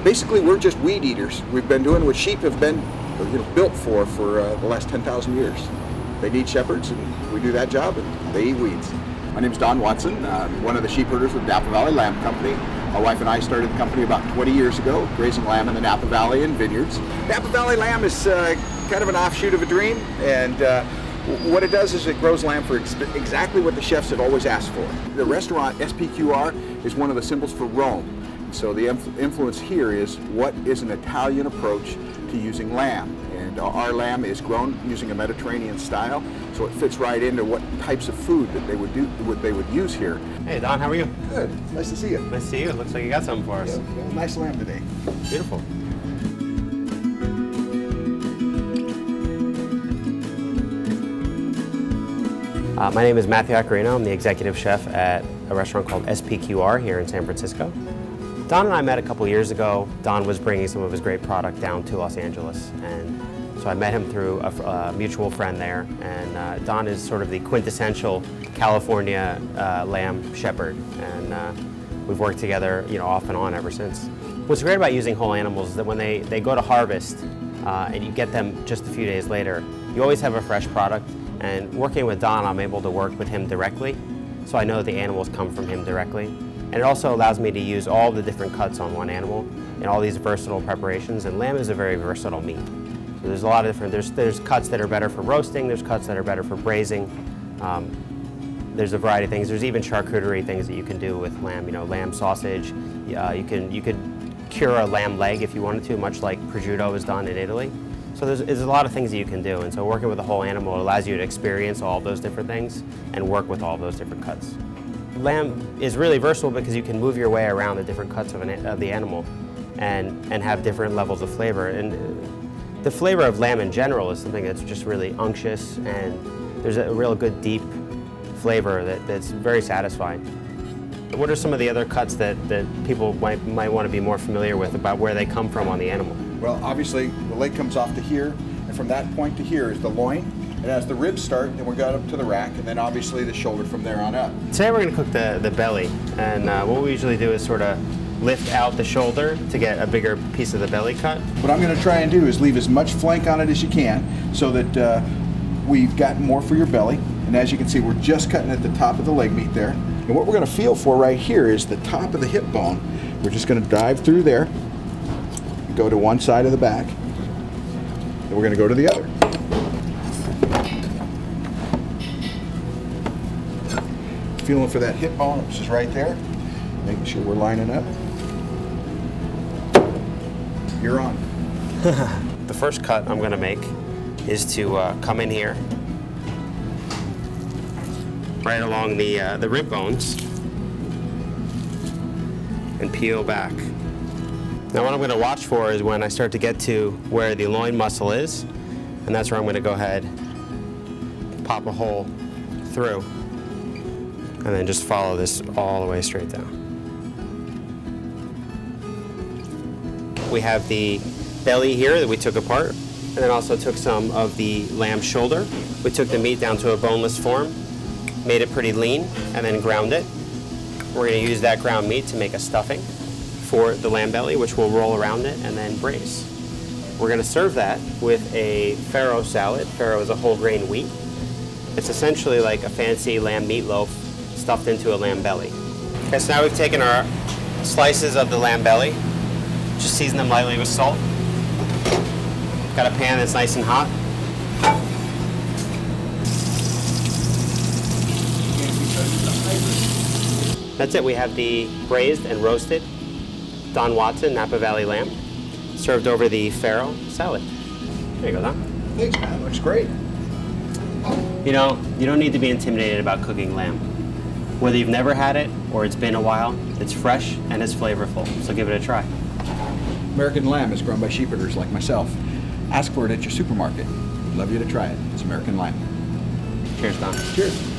Basically, we're just weed eaters. We've been doing what sheep have been built for the last 10,000 years. They need shepherds, and we do that job, and they eat weeds. My name is Don Watson. I'm one of the sheep herders with Napa Valley Lamb Company. My wife and I started the company about 20 years ago, raising lamb in the Napa Valley and vineyards. Napa Valley Lamb is kind of an offshoot of a dream, and what it does is it grows lamb for exactly what the chefs have always asked for. The restaurant SPQR is one of the symbols for Rome. So the influence here is what is an Italian approach to using lamb. And our lamb is grown using a Mediterranean style, so it fits right into what types of food that they would use here. Hey Don, how are you? Good. Nice to see you. Nice to see you. It looks like you got something for us. Yeah, nice lamb today. Beautiful. My name is Matthew Accarino. I'm the executive chef at a restaurant called SPQR here in San Francisco. Don and I met a couple years ago. Don was bringing some of his great product down to Los Angeles, and so I met him through a mutual friend there. And Don is sort of the quintessential California lamb shepherd, and we've worked together, off and on ever since. What's great about using whole animals is that when they go to harvest and you get them just a few days later, you always have a fresh product. And working with Don, I'm able to work with him directly, so I know that the animals come from him directly. And it also allows me to use all the different cuts on one animal in all these versatile preparations, and lamb is a very versatile meat. So there's a lot of different, there's cuts that are better for roasting, there's cuts that are better for braising, there's a variety of things. There's even charcuterie things that you can do with lamb, lamb sausage. You could cure a lamb leg if you wanted to, much like prosciutto is done in Italy. So there's a lot of things that you can do, and so working with a whole animal allows you to experience all of those different things and work with all of those different cuts. Lamb is really versatile because you can move your way around the different cuts of the animal and have different levels of flavor. And the flavor of lamb in general is something that's just really unctuous, and there's a real good deep flavor that's very satisfying. What are some of the other cuts that people might want to be more familiar with about where they come from on the animal? Well, obviously, the leg comes off to here, and from that point to here is the loin. And as the ribs start, then we got up to the rack, and then obviously the shoulder from there on up. Today we're going to cook the belly, and what we usually do is sort of lift out the shoulder to get a bigger piece of the belly cut. What I'm going to try and do is leave as much flank on it as you can, so that we've got more for your belly. And as you can see, we're just cutting at the top of the leg meat there. And what we're going to feel for right here is the top of the hip bone. We're just going to dive through there, go to one side of the back, and we're going to go to the other. Feeling for that hip bone, which is right there, making sure we're lining up. You're on. The first cut I'm going to make is to come in here right along the rib bones and peel back. Now what I'm going to watch for is when I start to get to where the loin muscle is, and that's where I'm going to go ahead, pop a hole through, and then just follow this all the way straight down. We have the belly here that we took apart, and then also took some of the lamb shoulder. We took the meat down to a boneless form, made it pretty lean, and then ground it. We're going to use that ground meat to make a stuffing for the lamb belly, which we'll roll around it and then braise. We're going to serve that with a farro salad. Farro is a whole grain wheat. It's essentially like a fancy lamb meatloaf stuffed into a lamb belly. Okay, so now we've taken our slices of the lamb belly, just season them lightly with salt. Got a pan that's nice and hot. That's it. We have the braised and roasted Don Watson Napa Valley lamb served over the farro salad. There you go, Don. Thanks, man. Looks great. You don't need to be intimidated about cooking lamb. Whether you've never had it or it's been a while, it's fresh and it's flavorful, so give it a try. American lamb is grown by sheep herders like myself. Ask for it at your supermarket. We'd love you to try it. It's American lamb. Cheers, Don. Cheers.